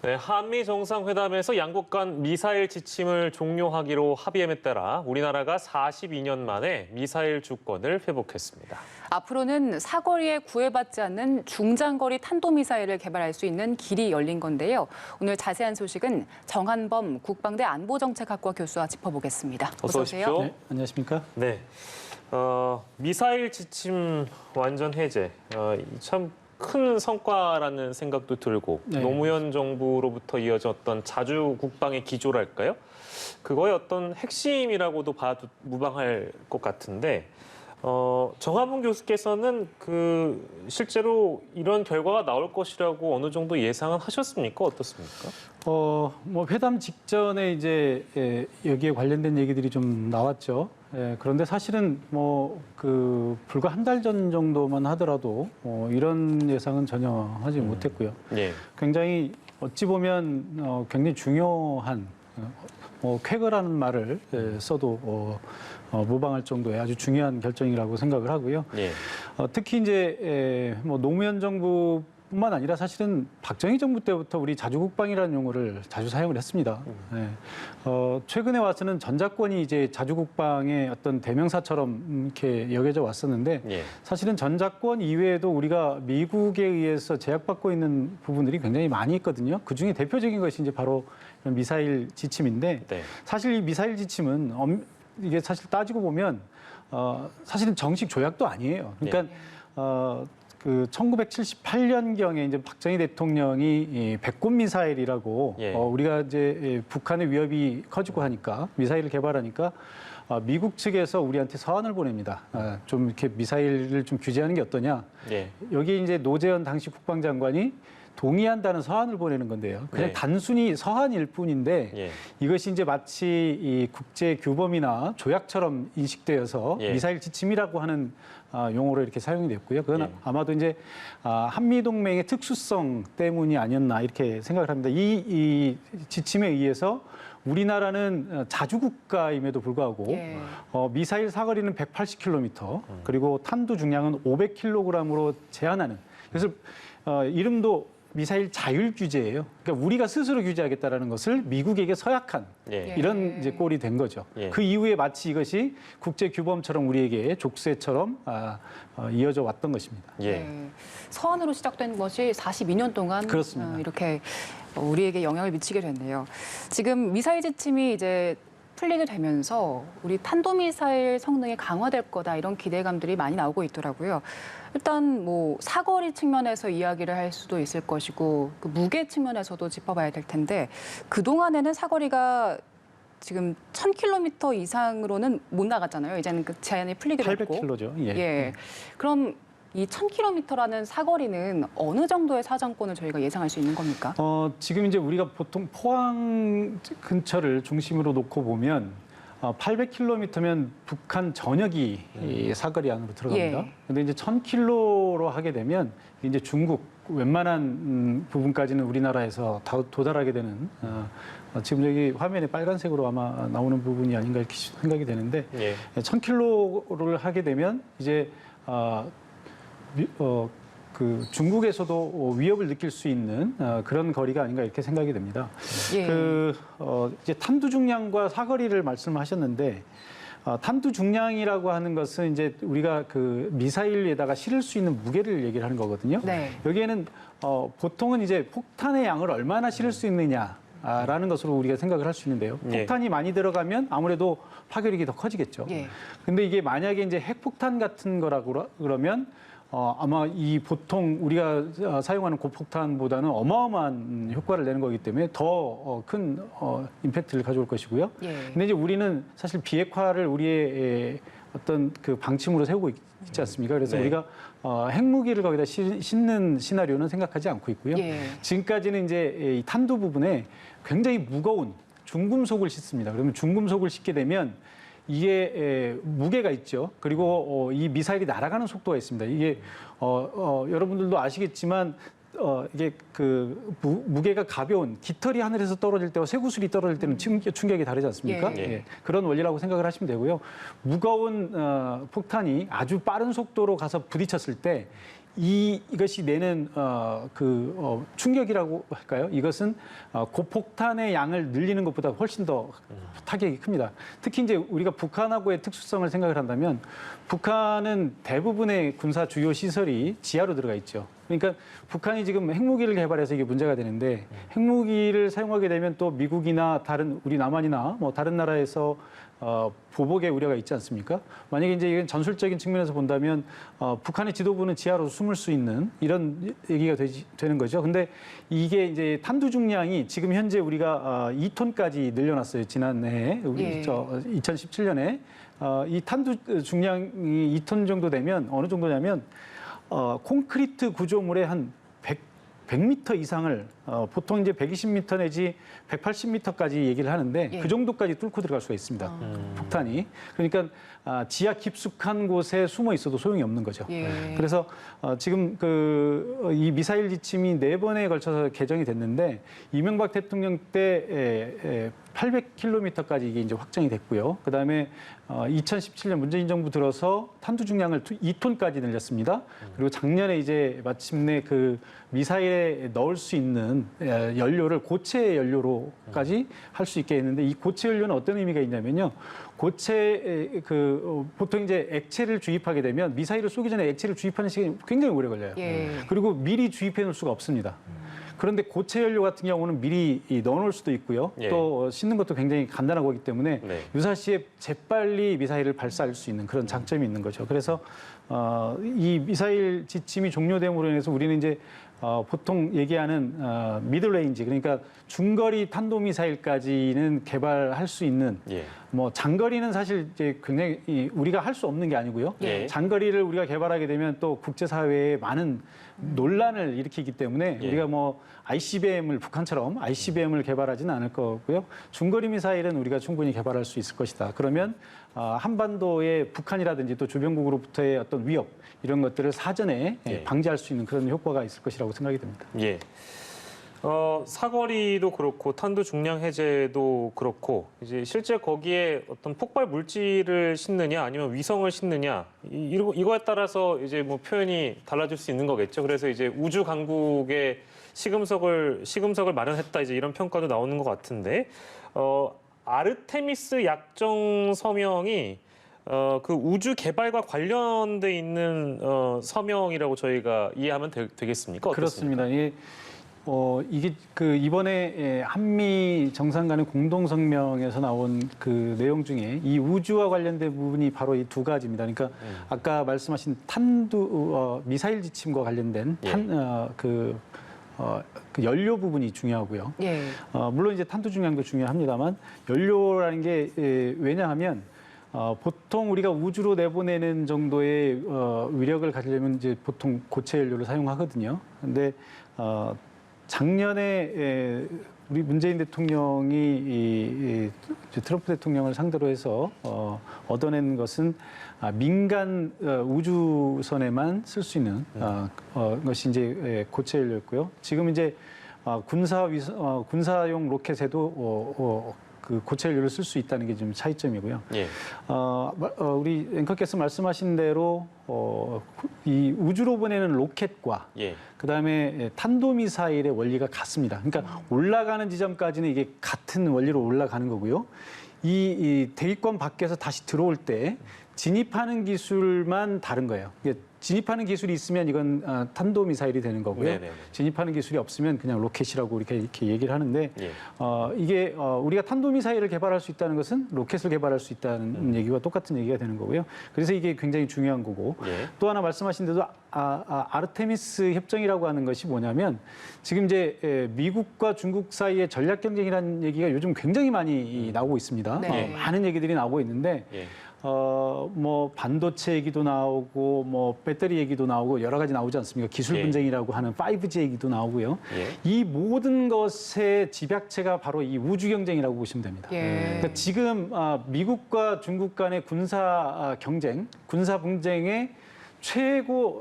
네, 한미 정상회담에서 양국 간 미사일 지침을 종료하기로 합의함에 따라 우리나라가 42년 만에 미사일 주권을 회복했습니다. 앞으로는 사거리에 구애받지 않는 중장거리 탄도미사일을 개발할 수 있는 길이 열린 건데요. 오늘 자세한 소식은 정한범 국방대 안보정책학과 교수와 짚어보겠습니다. 어서 오십시오. 네, 안녕하십니까? 네, 미사일 지침 완전 해제, 참 큰 성과라는 생각도 들고 네. 노무현 정부로부터 이어졌던 자주 국방의 기조랄까요? 그거의 어떤 핵심이라고도 봐도 무방할 것 같은데 정한범 교수께서는 실제로 이런 결과가 나올 것이라고 어느 정도 예상은 하셨습니까? 어떻습니까? 뭐 회담 직전에 이제 여기에 관련된 얘기들이 좀 나왔죠. 그런데 사실은 불과 한 달 전 정도만 하더라도 이런 예상은 전혀 하지 못했고요. 예. 굉장히 어찌 보면 굉장히 중요한 쾌거라는 말을 써도 무방할 정도의 아주 중요한 결정이라고 생각을 하고요. 예. 특히 이제 노무현 정부뿐만 아니라 사실은 박정희 정부 때부터 우리 자주국방이라는 용어를 자주 사용을 했습니다. 최근에 와서는 전작권이 이제 자주국방의 어떤 대명사처럼 이렇게 여겨져 왔었는데 예. 사실은 전작권 이외에도 우리가 미국에 의해서 제약받고 있는 부분들이 굉장히 많이 있거든요. 그 중에 대표적인 것이 이제 바로 이런 미사일 지침인데 네. 사실 이 미사일 지침은 이게 사실 따지고 보면 사실은 정식 조약도 아니에요. 그러니까 1978년경에 이제 박정희 대통령이 이 백곰 미사일이라고 예. 우리가 이제 북한의 위협이 커지고 하니까 미사일을 개발하니까 미국 측에서 우리한테 서한을 보냅니다. 좀 이렇게 미사일을 좀 규제하는 게 어떠냐. 예. 여기에 이제 노재현 당시 국방장관이 동의한다는 서한을 보내는 건데요. 그냥 네. 단순히 서한일 뿐인데 예. 이것이 이제 마치 이 국제 규범이나 조약처럼 인식되어서 예. 미사일 지침이라고 하는 용어로 이렇게 사용이 됐고요. 그건 예. 아마도 이제 한미 동맹의 특수성 때문이 아니었나 이렇게 생각을 합니다. 이 지침에 의해서 우리나라는 자주국가임에도 불구하고 예. 미사일 사거리는 180km 그리고 탄두 중량은 500kg으로 제한하는 그래서 이름도 미사일 자율 규제예요. 그러니까 우리가 스스로 규제하겠다라는 것을 미국에게 서약한 예. 이런 이제 꼴이 된 거죠. 예. 그 이후에 마치 이것이 국제 규범처럼 우리에게 족쇄처럼 이어져 왔던 것입니다. 예. 네. 서한으로 시작된 것이 42년 동안 그렇습니다. 이렇게 우리에게 영향을 미치게 됐네요. 지금 미사일 지침이 이제 풀리게 되면서 우리 탄도미사일 성능이 강화될 거다 이런 기대감들이 많이 나오고 있더라고요. 일단 사거리 측면에서 이야기를 할 수도 있을 것이고 그 무게 측면에서도 짚어봐야 될 텐데 그동안에는 사거리가 지금 1000km 이상으로는 못 나갔잖아요. 이제는 그 제한이 풀리게 됐고. 800km죠. 예. 그럼 이 1000km라는 사거리는 어느 정도의 사정권을 저희가 예상할 수 있는 겁니까? 지금 이제 우리가 보통 포항 근처를 중심으로 놓고 보면 800km면 북한 전역이 이 사거리 안으로 들어갑니다. 예. 근데 이제 1000km로 하게 되면 이제 중국 웬만한 부분까지는 우리나라에서 다 도달하게 되는 지금 여기 화면에 빨간색으로 아마 나오는 부분이 아닌가 이렇게 생각이 되는데 예. 1000km를 하게 되면 이제 그 중국에서도 위협을 느낄 수 있는 그런 거리가 아닌가 이렇게 생각이 됩니다. 예. 이제 탄두 중량과 사거리를 말씀하셨는데 탄두 중량이라고 하는 것은 이제 우리가 그 미사일에다가 실을 수 있는 무게를 얘기를 하는 거거든요. 네. 여기에는 보통은 이제 폭탄의 양을 얼마나 실을 수 있느냐. 라는 것으로 우리가 생각을 할 수 있는데요. 예. 폭탄이 많이 들어가면 아무래도 파괴력이 더 커지겠죠. 예. 근데 이게 만약에 이제 핵폭탄 같은 거라고 그러면 아마 이 보통 우리가 사용하는 고폭탄보다는 어마어마한 효과를 내는 거기 때문에 더 큰 임팩트를 가져올 것이고요. 예. 근데 이제 우리는 사실 비핵화를 우리의 어떤 그 방침으로 세우고 있지 않습니까? 그래서 네. 우리가 핵무기를 거기다 싣는 시나리오는 생각하지 않고 있고요. 예. 지금까지는 이제 이 탄두 부분에 굉장히 무거운 중금속을 싣습니다. 그러면 중금속을 싣게 되면 이게 무게가 있죠. 그리고 이 미사일이 날아가는 속도가 있습니다. 이게 여러분들도 아시겠지만 이게 그 무게가 가벼운 깃털이 하늘에서 떨어질 때와 쇠구슬이 떨어질 때는 충격이 다르지 않습니까? 예. 예. 그런 원리라고 생각을 하시면 되고요. 무거운 폭탄이 아주 빠른 속도로 가서 부딪혔을 때 이것이 내는 충격이라고 할까요? 이것은 고폭탄의 양을 늘리는 것보다 훨씬 더 타격이 큽니다. 특히 이제 우리가 북한하고의 특수성을 생각을 한다면 북한은 대부분의 군사 주요 시설이 지하로 들어가 있죠. 그러니까 북한이 지금 핵무기를 개발해서 이게 문제가 되는데 핵무기를 사용하게 되면 또 미국이나 다른 우리 남한이나 뭐 다른 나라에서 보복의 우려가 있지 않습니까? 만약에 이제 이건 전술적인 측면에서 본다면 북한의 지도부는 지하로 숨을 수 있는 이런 얘기가 되는 거죠. 근데 이게 이제 탄두 중량이 지금 현재 우리가 2톤까지 늘려놨어요. 지난해 우리 예. 2017년에 이 탄두 중량이 2톤 정도 되면 어느 정도냐면 콘크리트 구조물의 한 100m 이상을 보통 이제 120m 내지 180m까지 얘기를 하는데 예. 그 정도까지 뚫고 들어갈 수가 있습니다. 폭탄이. 그러니까 지하 깊숙한 곳에 숨어 있어도 소용이 없는 거죠. 예. 그래서 지금 이 미사일 지침이 4번에 걸쳐서 개정이 됐는데 이명박 대통령 때 800km까지 이게 이제 확정이 됐고요. 그다음에 2017년 문재인 정부 들어서 탄두 중량을 2톤까지 늘렸습니다. 그리고 작년에 이제 마침내 그 미사일에 넣을 수 있는 연료를 고체 연료로까지 할 수 있게 했는데 이 고체 연료는 어떤 의미가 있냐면요. 고체 보통 이제 액체를 주입하게 되면 미사일을 쏘기 전에 액체를 주입하는 시간이 굉장히 오래 걸려요. 예. 그리고 미리 주입해 놓을 수가 없습니다. 그런데 고체 연료 같은 경우는 미리 넣어놓을 수도 있고요. 예. 또 씻는 것도 굉장히 간단하고 하기 때문에 네. 유사시에 재빨리 미사일을 발사할 수 있는 그런 장점이 있는 거죠. 그래서 이 미사일 지침이 종료됨으로 인해서 우리는 이제 보통 얘기하는 미들레인지 그러니까 중거리 탄도미사일까지는 개발할 수 있는 예. 뭐 장거리는 사실 이제 굉장히 우리가 할 수 없는 게 아니고요. 예. 장거리를 우리가 개발하게 되면 또 국제사회에 많은 논란을 일으키기 때문에 예. 우리가 뭐 ICBM을 북한처럼 ICBM을 개발하지는 않을 거고요. 중거리 미사일은 우리가 충분히 개발할 수 있을 것이다. 그러면 한반도의 북한이라든지 또 주변국으로부터의 어떤 위협 이런 것들을 사전에 예. 방지할 수 있는 그런 효과가 있을 것이라고 생각이 됩니다. 예. 사거리도 그렇고 탄두 중량 해제도 그렇고 이제 실제 거기에 어떤 폭발 물질을 싣느냐 아니면 위성을 싣느냐 이거에 따라서 이제 뭐 표현이 달라질 수 있는 거겠죠. 그래서 이제 우주 강국에 시금석을 마련했다 이제 이런 평가도 나오는 것 같은데 아르테미스 약정 서명이 그 우주 개발과 관련돼 있는 서명이라고 저희가 이해하면 되겠습니까? 어떻습니까? 그렇습니다. 이게 이번에 한미 정상 간의 공동 성명에서 나온 그 내용 중에 이 우주와 관련된 부분이 바로 이 두 가지입니다. 그러니까 아까 말씀하신 탄두 미사일 지침과 관련된 그 연료 부분이 중요하고요. 예. 물론 이제 탄두 중량도 중요합니다만 연료라는 게 왜냐하면 보통 우리가 우주로 내보내는 정도의 위력을 가지려면 이제 보통 고체 연료를 사용하거든요. 근데 작년에 우리 문재인 대통령이 트럼프 대통령을 상대로 해서 얻어낸 것은 민간 우주선에만 쓸 수 있는 것이 이제 고체 연료였고요. 지금 이제 군사용 로켓에도 그 고체 연료를 쓸 수 있다는 게 좀 차이점이고요. 예. 우리 앵커께서 말씀하신 대로 이 우주로 보내는 로켓과 예. 그다음에 탄도미사일의 원리가 같습니다. 그러니까 올라가는 지점까지는 이게 같은 원리로 올라가는 거고요. 이 대기권 밖에서 다시 들어올 때 진입하는 기술만 다른 거예요. 이게 진입하는 기술이 있으면 이건 탄도미사일이 되는 거고요. 네네네. 진입하는 기술이 없으면 그냥 로켓이라고 이렇게 얘기를 하는데 예. 이게 우리가 탄도미사일을 개발할 수 있다는 것은 로켓을 개발할 수 있다는 얘기와 똑같은 얘기가 되는 거고요. 그래서 이게 굉장히 중요한 거고 예. 또 하나 말씀하신 대로 아르테미스 협정이라고 하는 것이 뭐냐면 지금 이제 미국과 중국 사이의 전략 경쟁이라는 얘기가 요즘 굉장히 많이 나오고 있습니다. 네. 많은 얘기들이 나오고 있는데 예. 뭐 반도체 얘기도 나오고 뭐 배터리 얘기도 나오고 여러 가지 나오지 않습니까? 기술 예. 분쟁이라고 하는 5G 얘기도 나오고요. 예. 이 모든 것의 집약체가 바로 이 우주 경쟁이라고 보시면 됩니다. 예. 그러니까 지금 미국과 중국 간의 군사 경쟁, 군사 분쟁의 최고점에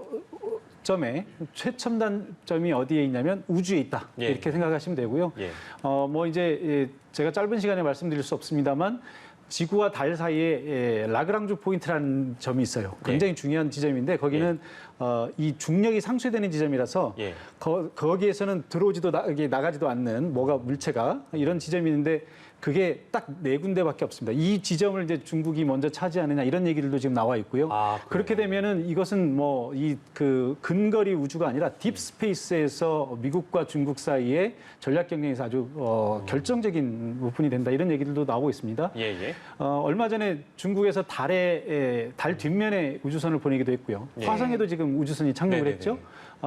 최첨단점이 어디에 있냐면 우주에 있다. 예. 이렇게 생각하시면 되고요. 예. 뭐 이제 제가 짧은 시간에 말씀드릴 수 없습니다만 지구와 달 사이에 라그랑주 포인트라는 점이 있어요. 굉장히 중요한 지점인데 거기는 이 중력이 상쇄되는 지점이라서 예. 거기에서는 들어오지도 이게 나가지도 않는 뭐가 물체가 이런 지점이 있는데 그게 딱 네 군데밖에 없습니다. 이 지점을 이제 중국이 먼저 차지하느냐 이런 얘기들도 지금 나와 있고요. 아, 그렇게 되면은 이것은 뭐 이 그 근거리 우주가 아니라 딥스페이스에서 미국과 중국 사이에 전략 경쟁에서 아주 결정적인 부분이 된다 이런 얘기들도 나오고 있습니다. 예, 예. 얼마 전에 중국에서 달 뒷면에 우주선을 보내기도 했고요. 예. 화성에도 지금 우주선이 착륙을 네네네. 했죠.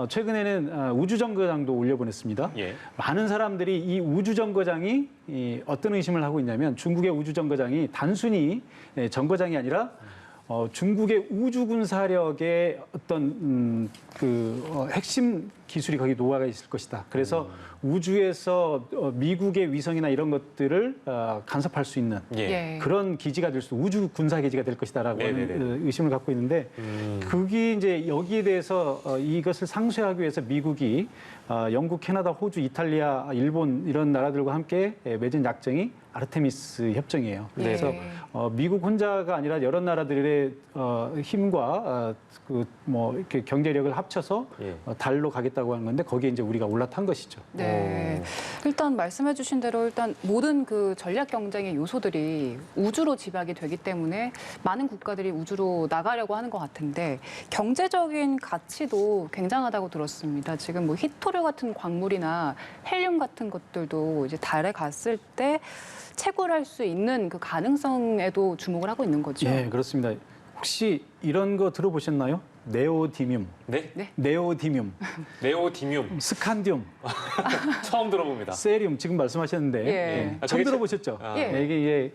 최근에는 우주정거장도 올려보냈습니다. 예. 많은 사람들이 이 우주정거장이 어떤 의심을 하고 있냐면 중국의 우주정거장이 단순히 정거장이 아니라 중국의 우주군사력의 어떤 핵심 기술이 거기 녹아가 있을 것이다. 그래서 우주에서 미국의 위성이나 이런 것들을 간섭할 수 있는 예. 그런 기지가 될 수, 우주 군사 기지가 될 것이다라고 네네네. 하는 의심을 갖고 있는데 그게 이제 여기에 대해서 이것을 상쇄하기 위해서 미국이 영국, 캐나다, 호주, 이탈리아, 일본 이런 나라들과 함께 맺은 약정이 아르테미스 협정이에요. 예. 그래서 미국 혼자가 아니라 여러 나라들의 힘과 이렇게 경제력을 합쳐서 예. 달로 가겠다고 하는 건데 거기에 이제 우리가 올라탄 것이죠. 네. 일단 말씀해주신 대로 일단 모든 그 전략 경쟁의 요소들이 우주로 집약이 되기 때문에 많은 국가들이 우주로 나가려고 하는 것 같은데 경제적인 가치도 굉장하다고 들었습니다. 지금 뭐 히토류 같은 광물이나 헬륨 같은 것들도 이제 달에 갔을 때 채굴할 수 있는 그 가능성에도 주목을 하고 있는 거죠. 예, 그렇습니다. 혹시 이런 거 들어보셨나요? 네오디뮴, 네? 네오디뮴, 네오디뮴. 스칸디움, 처음 들어봅니다. 세리움 지금 말씀하셨는데 예. 아, 처음 그게 들어보셨죠? 아. 예. 이게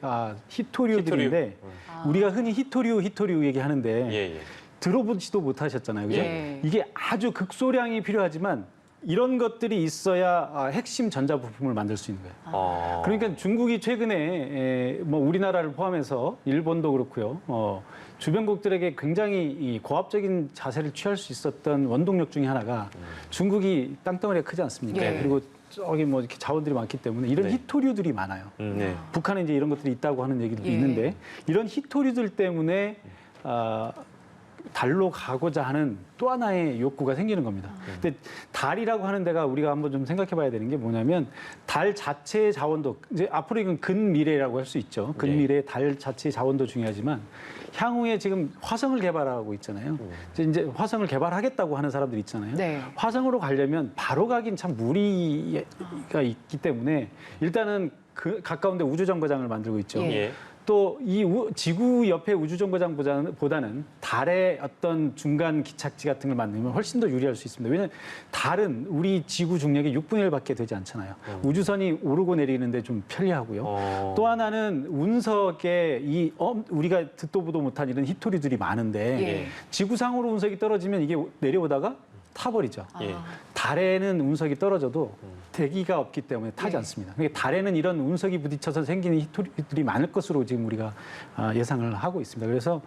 히토류들인데 우리가 흔히 히토류 얘기하는데 예, 예. 들어보지도 못하셨잖아요, 그죠? 예. 이게 아주 극소량이 필요하지만 이런 것들이 있어야 핵심 전자 부품을 만들 수 있는 거예요. 그러니까 중국이 최근에 뭐 우리나라를 포함해서 일본도 그렇고요. 주변국들에게 굉장히 이 고압적인 자세를 취할 수 있었던 원동력 중에 하나가 중국이 땅덩어리가 크지 않습니까? 예. 그리고 저기 뭐 이렇게 자원들이 많기 때문에 이런 네. 히토류들이 많아요. 네. 북한에 이제 이런 것들이 있다고 하는 얘기도 예. 있는데 이런 히토류들 때문에 달로 가고자 하는 또 하나의 욕구가 생기는 겁니다. 근데 달이라고 하는 데가 우리가 한번 좀 생각해 봐야 되는 게 뭐냐면 달 자체의 자원도 이제 앞으로 이건 근미래라고 할 수 있죠. 근미래 달 자체의 자원도 중요하지만 향후에 지금 화성을 개발하고 있잖아요. 이제 화성을 개발하겠다고 하는 사람들 있잖아요. 네. 화성으로 가려면 바로 가긴 참 무리가 있기 때문에 일단은 그 가까운데 우주정거장을 만들고 있죠. 예. 예. 또 이 지구 옆에 우주정거장보다는 달의 어떤 중간 기착지 같은 걸 만들면 훨씬 더 유리할 수 있습니다. 왜냐하면 달은 우리 지구 중력의 6분의 1밖에 되지 않잖아요. 우주선이 오르고 내리는데 좀 편리하고요. 또 하나는 운석에 우리가 듣도 보도 못한 이런 히토리들이 많은데 예. 지구상으로 운석이 떨어지면 이게 내려오다가 타버리죠. 예. 달에는 운석이 떨어져도 대기가 없기 때문에 타지 않습니다. 그러니까 달에는 이런 운석이 부딪혀서 생기는 히토리들이 많을 것으로 지금 우리가 예상을 하고 있습니다. 그래서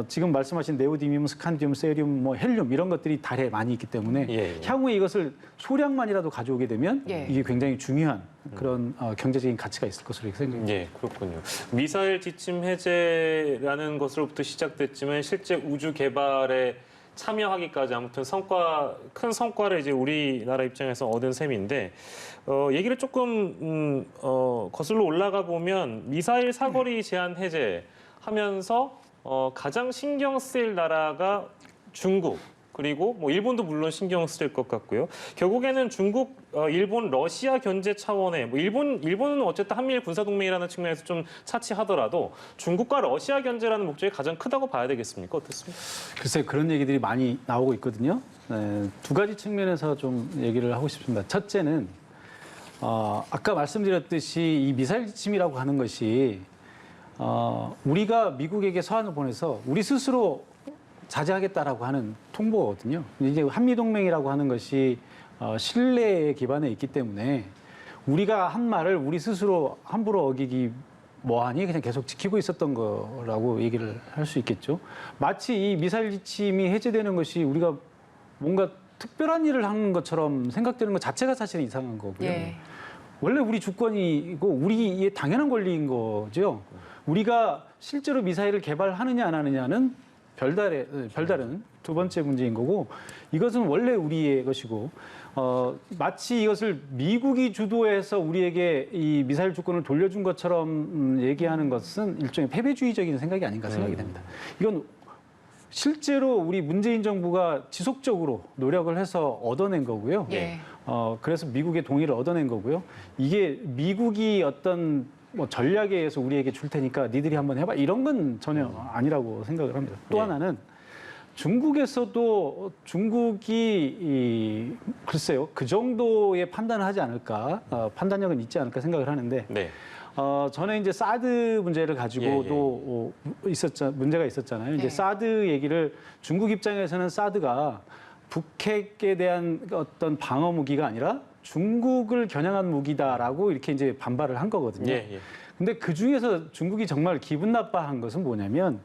지금 말씀하신 네오디뮴, 스칸디움, 세리움, 뭐 헬륨 이런 것들이 달에 많이 있기 때문에 예. 향후에 이것을 소량만이라도 가져오게 되면 예. 이게 굉장히 중요한 그런 경제적인 가치가 있을 것으로 생각합니다. 예, 그렇군요. 미사일 지침 해제라는 것으로부터 시작됐지만 실제 우주 개발에 참여하기까지 아무튼 큰 성과를 이제 우리나라 입장에서 얻은 셈인데 얘기를 조금 거슬러 올라가 보면 미사일 사거리 제한 해제하면서 가장 신경 쓰일 나라가 중국. 그리고 뭐 일본도 물론 신경 쓸 것 같고요. 결국에는 중국, 일본, 러시아 견제 차원의 뭐 일본은 어쨌든 한미일 군사 동맹이라는 측면에서 좀 차치하더라도 중국과 러시아 견제라는 목적이 가장 크다고 봐야 되겠습니까? 어떻습니까? 글쎄 그런 얘기들이 많이 나오고 있거든요. 두 가지 측면에서 좀 얘기를 하고 싶습니다. 첫째는 아까 말씀드렸듯이 이 미사일 지침이라고 하는 것이 우리가 미국에게 서한을 보내서 우리 스스로 자제하겠다라고 하는 통보거든요. 이제 한미동맹이라고 하는 것이 신뢰에 기반해 있기 때문에 우리가 한 말을 우리 스스로 함부로 어기기 뭐하니 그냥 계속 지키고 있었던 거라고 얘기를 할 수 있겠죠. 마치 이 미사일 지침이 해제되는 것이 우리가 뭔가 특별한 일을 하는 것처럼 생각되는 것 자체가 사실은 이상한 거고요. 예. 원래 우리 주권이고 우리의 당연한 권리인 거죠. 우리가 실제로 미사일을 개발하느냐 안 하느냐는 별다른 두 번째 문제인 거고 이것은 원래 우리의 것이고 마치 이것을 미국이 주도해서 우리에게 이 미사일 주권을 돌려준 것처럼 얘기하는 것은 일종의 패배주의적인 생각이 아닌가 생각이 됩니다. 이건 실제로 우리 문재인 정부가 지속적으로 노력을 해서 얻어낸 거고요. 예. 그래서 미국의 동의를 얻어낸 거고요. 이게 미국이 어떤 뭐 전략에 의해서 우리에게 줄 테니까 니들이 한번 해봐 이런 건 전혀 아니라고 생각을 합니다. 또 예. 하나는 중국에서도 중국이 글쎄요 그 정도의 판단을 하지 않을까 판단력은 있지 않을까 생각을 하는데 네. 저는 이제 사드 문제를 가지고도 문제가 있었잖아요. 이제 네. 사드 얘기를 중국 입장에서는 사드가 북핵에 대한 어떤 방어 무기가 아니라 중국을 겨냥한 무기다라고 이렇게 이제 반발을 한 거거든요. 예, 예. 근데 그 중에서 중국이 정말 기분 나빠한 것은 뭐냐면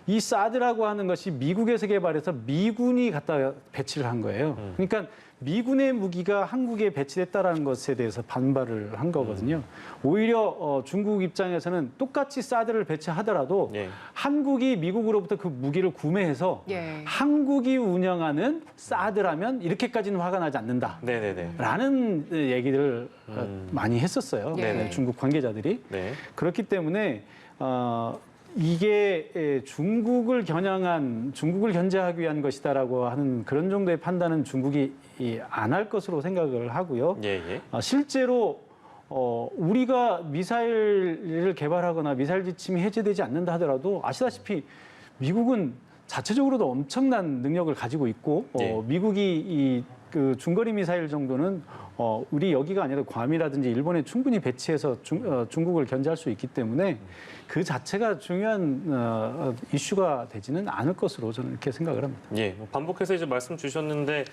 이 사드라고 하는 것이 미국에서 개발해서 미군이 갖다 배치를 한 거예요. 그러니까 미군의 무기가 한국에 배치됐다라는 것에 대해서 반발을 한 거거든요. 오히려 중국 입장에서는 똑같이 사드를 배치하더라도 예. 한국이 미국으로부터 그 무기를 구매해서 예. 한국이 운영하는 사드라면 이렇게까지는 화가 나지 않는다. 네네네. 라는 얘기들을 많이 했었어요. 네. 중국 관계자들이. 네. 그렇기 때문에 이게 중국을 겨냥한 중국을 견제하기 위한 것이다라고 하는 그런 정도의 판단은 중국이 안 할 것으로 생각을 하고요. 예, 예. 실제로 우리가 미사일을 개발하거나 미사일 지침이 해제되지 않는다 하더라도 아시다시피 미국은 자체적으로도 엄청난 능력을 가지고 있고 예. 미국이 그 중거리 미사일 정도는 우리 여기가 아니라 괌이라든지 일본에 충분히 배치해서 중국을 견제할 수 있기 때문에 그 자체가 중요한 이슈가 되지는 않을 것으로 저는 이렇게 생각을 합니다. 예, 뭐 반복해서 이제 말씀 주셨는데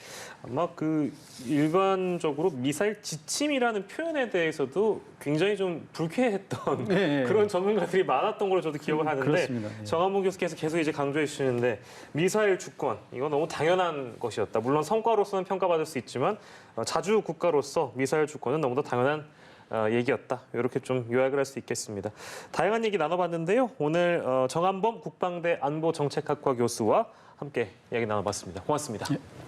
아마 그 일반적으로 미사일 지침이라는 표현에 대해서도 굉장히 좀 불쾌했던 네, 그런 전문가들이 많았던 걸로 저도 기억을 하는데 그렇습니다. 예. 정한문 교수께서 계속 이제 강조해 주시는데 미사일 주권 이거 너무 당연한 것이었다. 물론 성과로서는 평가받을 수 있지만 자주 국가로서 미사일 주권은 너무나 당연한 얘기였다. 이렇게 좀 요약을 할 수 있겠습니다. 다양한 얘기 나눠봤는데요. 오늘 정한범 국방대 안보정책학과 교수와 함께 이야기 나눠봤습니다. 고맙습니다. 예.